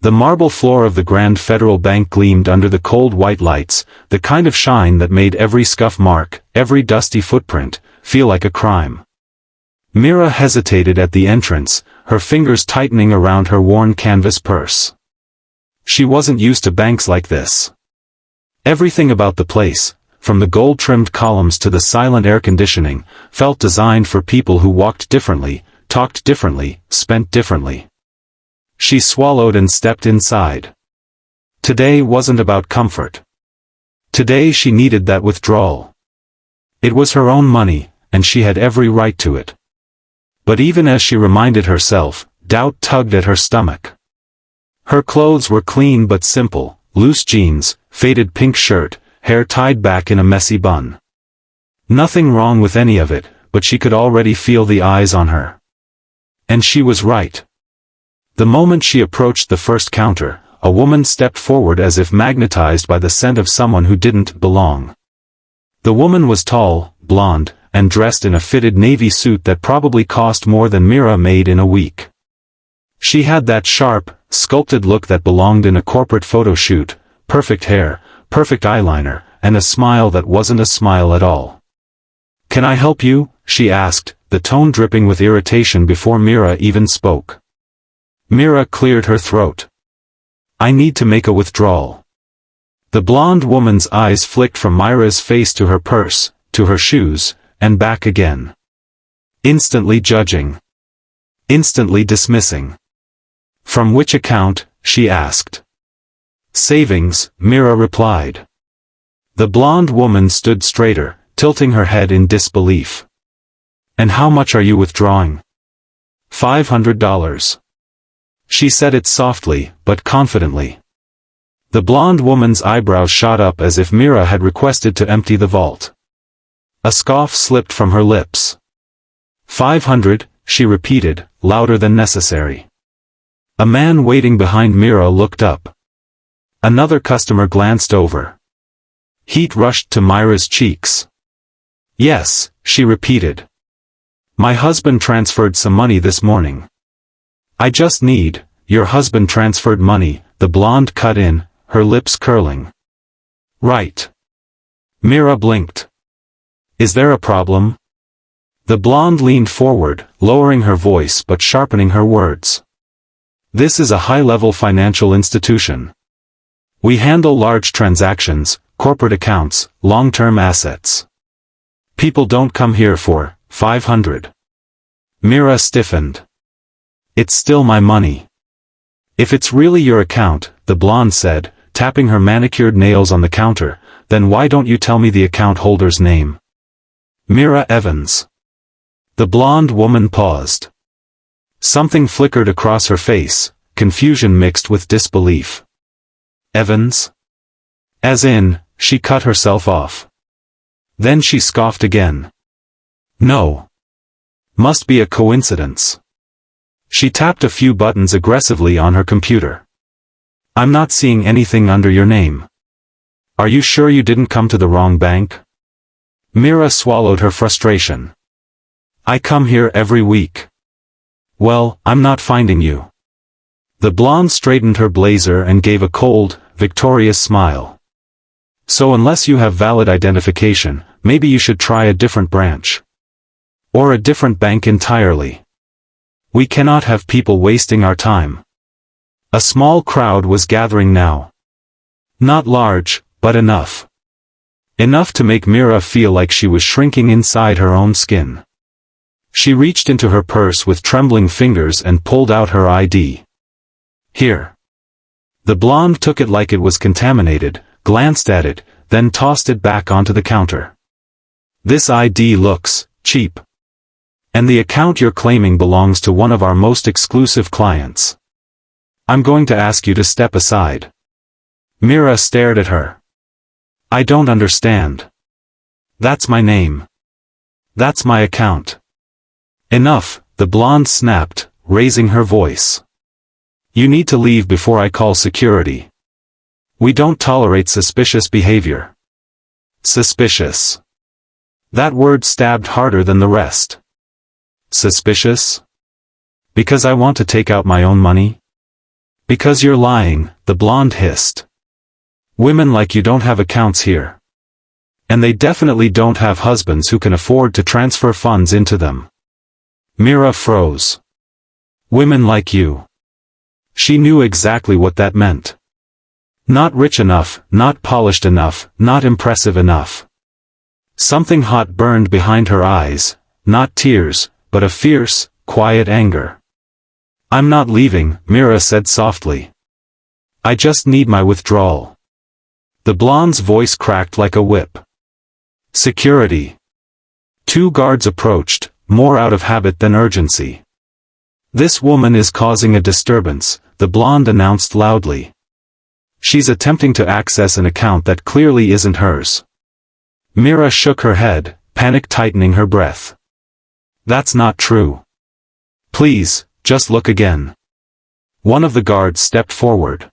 The marble floor of the Grand Federal Bank gleamed under the cold white lights, the kind of shine that made every scuff mark, every dusty footprint, feel like a crime. Mira hesitated at the entrance, her fingers tightening around her worn canvas purse. She wasn't used to banks like this. Everything about the place, from the gold-trimmed columns to the silent air conditioning, felt designed for people who walked differently, talked differently, spent differently. She swallowed and stepped inside. Today wasn't about comfort. Today she needed that withdrawal. It was her own money, and she had every right to it. But even as she reminded herself, doubt tugged at her stomach. Her clothes were clean but simple, loose jeans, faded pink shirt, hair tied back in a messy bun. Nothing wrong with any of it, but she could already feel the eyes on her. And she was right. The moment she approached the first counter, a woman stepped forward as if magnetized by the scent of someone who didn't belong. The woman was tall, blonde, and dressed in a fitted navy suit that probably cost more than Mira made in a week. She had that sharp, sculpted look that belonged in a corporate photo shoot, perfect hair, perfect eyeliner, and a smile that wasn't a smile at all. "Can I help you?" she asked, the tone dripping with irritation before Mira even spoke. Mira cleared her throat. "I need to make a withdrawal." The blonde woman's eyes flicked from Mira's face to her purse, to her shoes, and back again. Instantly judging. Instantly dismissing. "From which account?" she asked. "Savings," Mira replied. The blonde woman stood straighter, tilting her head in disbelief. "And how much are you withdrawing?" $500. She said it softly, but confidently. The blonde woman's eyebrows shot up as if Mira had requested to empty the vault. A scoff slipped from her lips. "500, she repeated, louder than necessary. A man waiting behind Mira looked up. Another customer glanced over. Heat rushed to Mira's cheeks. "Yes," she repeated. "My husband transferred some money this morning." "I just need, your husband transferred money," the blonde cut in, her lips curling. "Right." Mira blinked. "Is there a problem?" The blonde leaned forward, lowering her voice but sharpening her words. "This is a high-level financial institution. We handle large transactions, corporate accounts, long-term assets. People don't come here for 500. Mira stiffened. "It's still my money." "If it's really your account," the blonde said, tapping her manicured nails on the counter, "then why don't you tell me the account holder's name?" "Mira Evans." The blonde woman paused. Something flickered across her face, confusion mixed with disbelief. "Evans?" As in, she cut herself off. Then she scoffed again. "No. Must be a coincidence." She tapped a few buttons aggressively on her computer. "I'm not seeing anything under your name. Are you sure you didn't come to the wrong bank?" Mira swallowed her frustration. "I come here every week." "Well, I'm not finding you." The blonde straightened her blazer and gave a cold, victorious smile. "So unless you have valid identification, maybe you should try a different branch. Or a different bank entirely. We cannot have people wasting our time." A small crowd was gathering now. Not large, but enough. Enough to make Mira feel like she was shrinking inside her own skin. She reached into her purse with trembling fingers and pulled out her ID. "Here." The blonde took it like it was contaminated, glanced at it, then tossed it back onto the counter. "This ID looks cheap. And the account you're claiming belongs to one of our most exclusive clients. I'm going to ask you to step aside." Mira stared at her. "I don't understand. That's my name. That's my account." "Enough," the blonde snapped, raising her voice. "You need to leave before I call security. We don't tolerate suspicious behavior." Suspicious. That word stabbed harder than the rest. Suspicious? Because I want to take out my own money? Because you're lying, the blonde hissed. Women like you don't have accounts here. And they definitely don't have husbands who can afford to transfer funds into them. Mira froze. Women like you. She knew exactly what that meant. Not rich enough, not polished enough, not impressive enough. Something hot burned behind her eyes, not tears, but a fierce, quiet anger. I'm not leaving, Mira said softly. I just need my withdrawal. The blonde's voice cracked like a whip. Security. 2 guards approached, more out of habit than urgency. This woman is causing a disturbance, the blonde announced loudly. She's attempting to access an account that clearly isn't hers. Mira shook her head, panic tightening her breath. That's not true. Please, just look again. One of the guards stepped forward.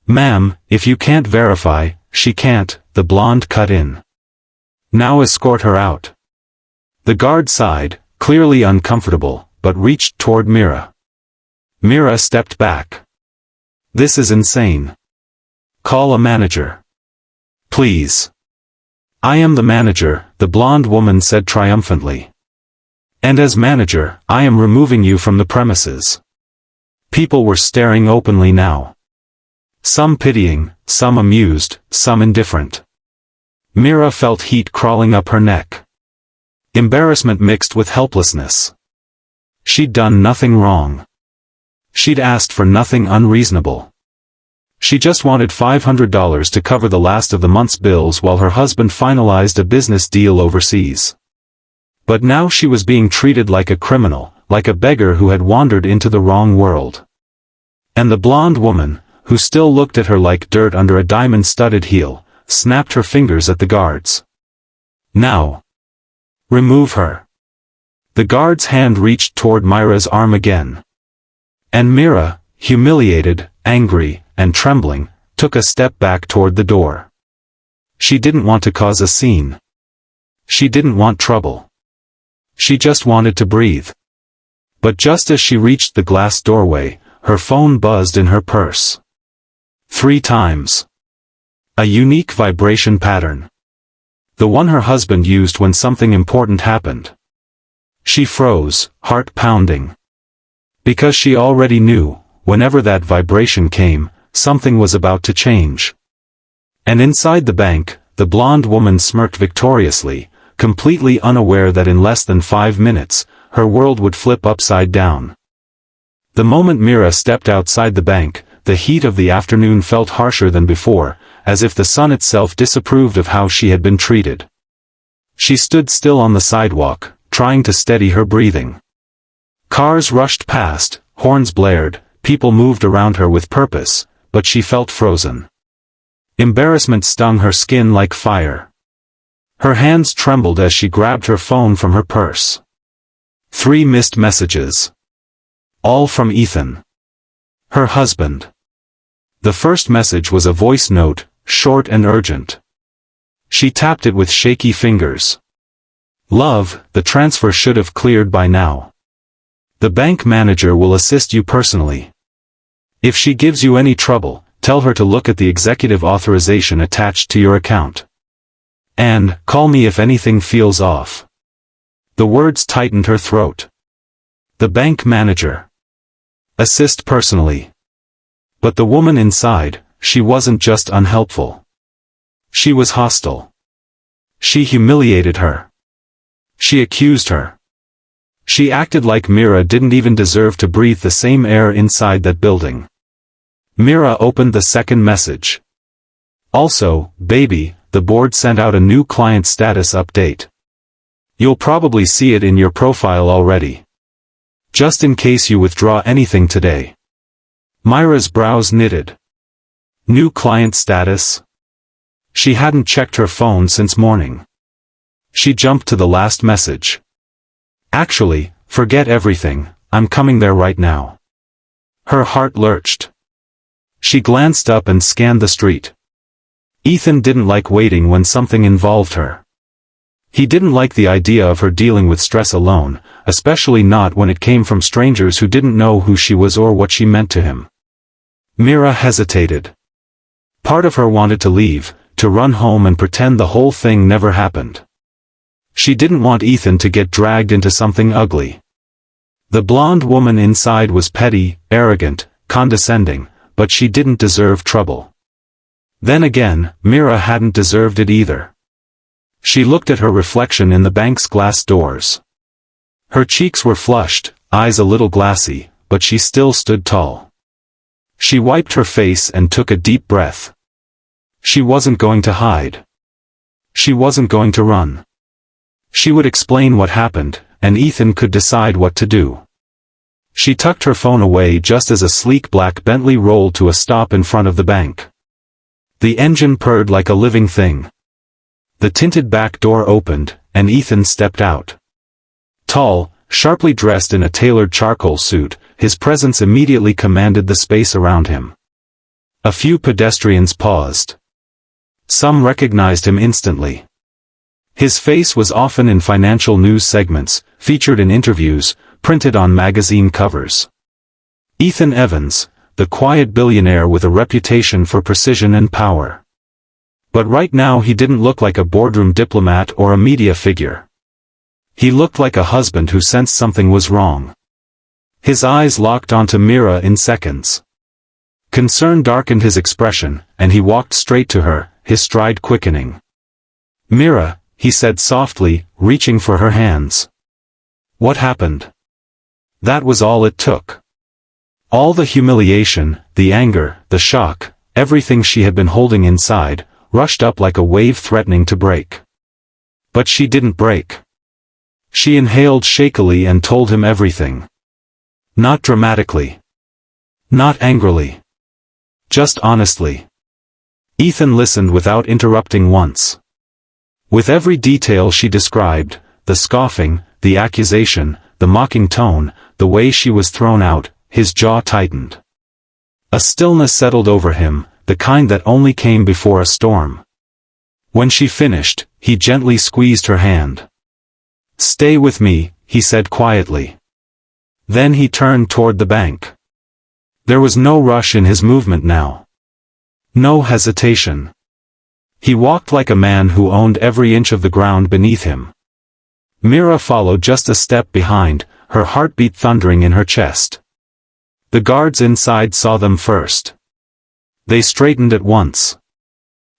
Ma'am, if you can't verify, she can't, the blonde cut in. Now escort her out. The guard sighed, clearly uncomfortable, but reached toward Mira. Mira stepped back. This is insane. Call a manager. Please. I am the manager, the blonde woman said triumphantly. And as manager, I am removing you from the premises. People were staring openly now. Some pitying, some amused, some indifferent. Mira felt heat crawling up her neck. Embarrassment mixed with helplessness. She'd done nothing wrong. She'd asked for nothing unreasonable. She just wanted $500 to cover the last of the month's bills while her husband finalized a business deal overseas. But now she was being treated like a criminal, like a beggar who had wandered into the wrong world. And the blonde woman, who still looked at her like dirt under a diamond-studded heel, snapped her fingers at the guards. Now. Remove her. The guard's hand reached toward Mira's arm again. And Mira, humiliated, angry, and trembling, took a step back toward the door. She didn't want to cause a scene. She didn't want trouble. She just wanted to breathe. But just as she reached the glass doorway, her phone buzzed in her purse. 3 times. A unique vibration pattern. The one her husband used when something important happened. She froze, heart pounding. Because she already knew, whenever that vibration came, something was about to change. And inside the bank, the blonde woman smirked victoriously, completely unaware that in less than 5 minutes, her world would flip upside down. The moment Mira stepped outside the bank, the heat of the afternoon felt harsher than before, as if the sun itself disapproved of how she had been treated. She stood still on the sidewalk, trying to steady her breathing. Cars rushed past, horns blared, people moved around her with purpose, but she felt frozen. Embarrassment stung her skin like fire. Her hands trembled as she grabbed her phone from her purse. 3 missed messages. All from Ethan. Her husband. The first message was a voice note, short and urgent. She tapped it with shaky fingers. Love, the transfer should have cleared by now. The bank manager will assist you personally. If she gives you any trouble, tell her to look at the executive authorization attached to your account. And, call me if anything feels off. The words tightened her throat. The bank manager. Assist personally. But the woman inside, she wasn't just unhelpful. She was hostile. She humiliated her. She accused her. She acted like Mira didn't even deserve to breathe the same air inside that building. Mira opened the second message. Also, baby, the board sent out a new client status update. You'll probably see it in your profile already. Just in case you withdraw anything today. Myra's brows knitted. New client status? She hadn't checked her phone since morning. She jumped to the last message. Actually, forget everything, I'm coming there right now. Her heart lurched. She glanced up and scanned the street. Ethan didn't like waiting when something involved her. He didn't like the idea of her dealing with stress alone, especially not when it came from strangers who didn't know who she was or what she meant to him. Mira hesitated. Part of her wanted to leave, to run home and pretend the whole thing never happened. She didn't want Ethan to get dragged into something ugly. The blonde woman inside was petty, arrogant, condescending, but she didn't deserve trouble. Then again, Mira hadn't deserved it either. She looked at her reflection in the bank's glass doors. Her cheeks were flushed, eyes a little glassy, but she still stood tall. She wiped her face and took a deep breath. She wasn't going to hide. She wasn't going to run. She would explain what happened, and Ethan could decide what to do. She tucked her phone away just as a sleek black Bentley rolled to a stop in front of the bank. The engine purred like a living thing. The tinted back door opened, and Ethan stepped out. Tall, sharply dressed in a tailored charcoal suit, his presence immediately commanded the space around him. A few pedestrians paused. Some recognized him instantly. His face was often in financial news segments, featured in interviews, printed on magazine covers. Ethan Evans, the quiet billionaire with a reputation for precision and power. But right now he didn't look like a boardroom diplomat or a media figure. He looked like a husband who sensed something was wrong. His eyes locked onto Mira in seconds. Concern darkened his expression, and he walked straight to her, his stride quickening. "Mira," he said softly, reaching for her hands. What happened? That was all it took. All the humiliation, the anger, the shock, everything she had been holding inside, rushed up like a wave threatening to break. But she didn't break. She inhaled shakily and told him everything. Not dramatically. Not angrily. Just honestly. Ethan listened without interrupting once. With every detail she described, the scoffing, the accusation, the mocking tone, the way she was thrown out, his jaw tightened. A stillness settled over him, the kind that only came before a storm. When she finished, he gently squeezed her hand. "Stay with me," he said quietly. Then he turned toward the bank. There was no rush in his movement now. No hesitation. He walked like a man who owned every inch of the ground beneath him. Mira followed just a step behind, her heartbeat thundering in her chest. The guards inside saw them first. They straightened at once.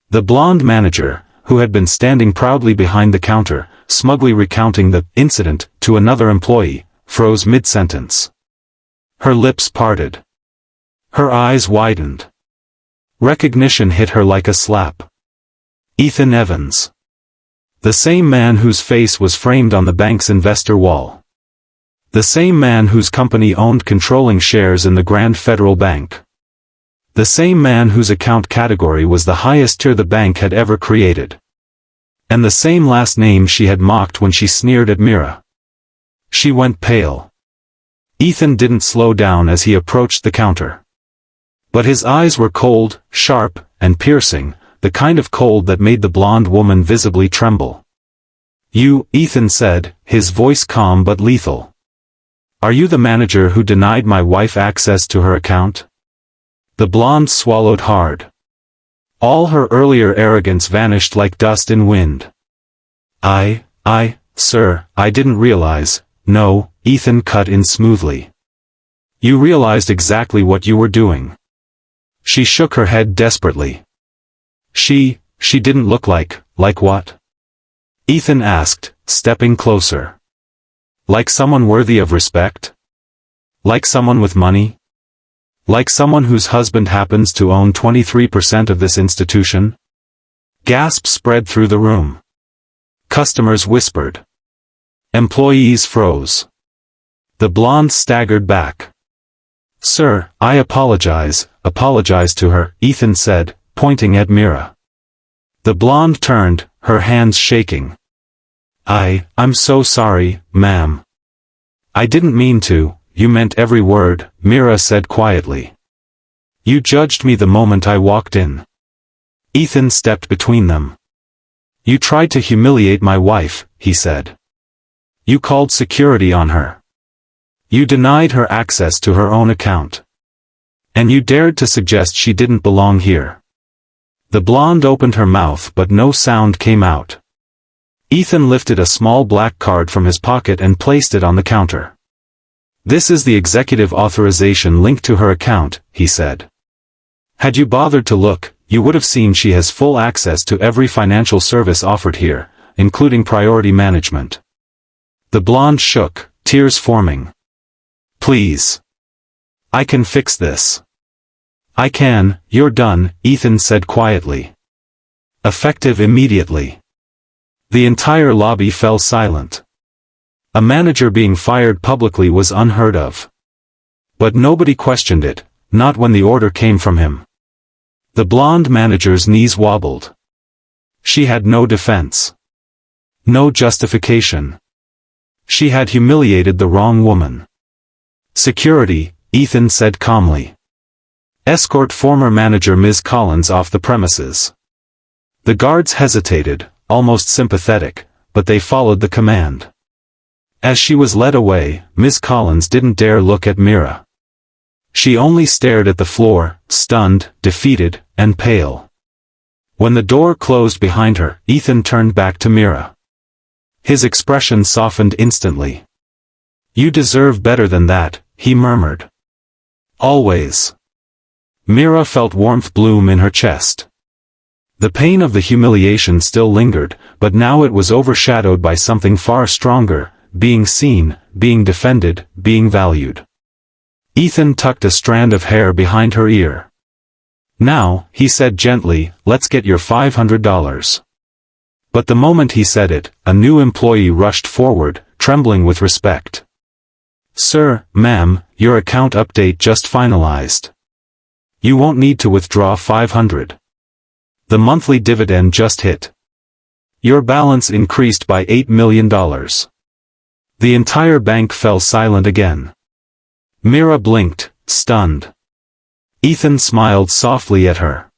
The blonde manager, who had been standing proudly behind the counter, smugly recounting the incident to another employee, froze mid-sentence. Her lips parted. Her eyes widened. Recognition hit her like a slap. Ethan Evans. The same man whose face was framed on the bank's investor wall. The same man whose company owned controlling shares in the Grand Federal Bank. The same man whose account category was the highest tier the bank had ever created. And the same last name she had mocked when she sneered at Mira. She went pale. Ethan didn't slow down as he approached the counter. But his eyes were cold, sharp, and piercing, the kind of cold that made the blonde woman visibly tremble. "You," Ethan said, his voice calm but lethal. "Are you the manager who denied my wife access to her account?" The blonde swallowed hard. All her earlier arrogance vanished like dust in wind. Sir, I didn't realize." "No," Ethan cut in smoothly. "You realized exactly what you were doing." She shook her head desperately. She didn't look like what?" Ethan asked, stepping closer. "Like someone worthy of respect? Like someone with money? Like someone whose husband happens to own 23% of this institution?" Gasps spread through the room. Customers whispered. Employees froze. The blonde staggered back. "Sir, I apologize to her," Ethan said, pointing at Mira. The blonde turned, her hands shaking. I'm so sorry, ma'am. I didn't mean to." "You meant every word," Mira said quietly. "You judged me the moment I walked in." Ethan stepped between them. "You tried to humiliate my wife," he said. "You called security on her. You denied her access to her own account. And you dared to suggest she didn't belong here. The blonde opened her mouth but no sound came out. Ethan lifted a small black card from his pocket and placed it on the counter. This is the executive authorization linked to her account, he said. Had you bothered to look, you would have seen she has full access to every financial service offered here, including priority management. The blonde shook, tears forming. Please. I can fix this. I can, you're done, Ethan said quietly. Effective immediately. The entire lobby fell silent. A manager being fired publicly was unheard of. But nobody questioned it, not when the order came from him. The blonde manager's knees wobbled. She had no defense. No justification. She had humiliated the wrong woman. Security, Ethan said calmly. Escort former manager Ms. Collins off the premises. The guards hesitated, almost sympathetic, but they followed the command. As she was led away, Ms. Collins didn't dare look at Mira. She only stared at the floor, stunned, defeated, and pale. When the door closed behind her, Ethan turned back to Mira. His expression softened instantly. You deserve better than that, he murmured. Always. Mira felt warmth bloom in her chest. The pain of the humiliation still lingered, but now it was overshadowed by something far stronger, being seen, being defended, being valued. Ethan tucked a strand of hair behind her ear. Now, he said gently, let's get your $500. But the moment he said it, a new employee rushed forward, trembling with respect. Sir, ma'am, your account update just finalized. You won't need to withdraw $500. The monthly dividend just hit. Your balance increased by $8 million. The entire bank fell silent again. Mira blinked, stunned. Ethan smiled softly at her.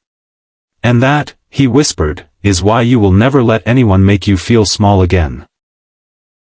And that, he whispered, is why you will never let anyone make you feel small again.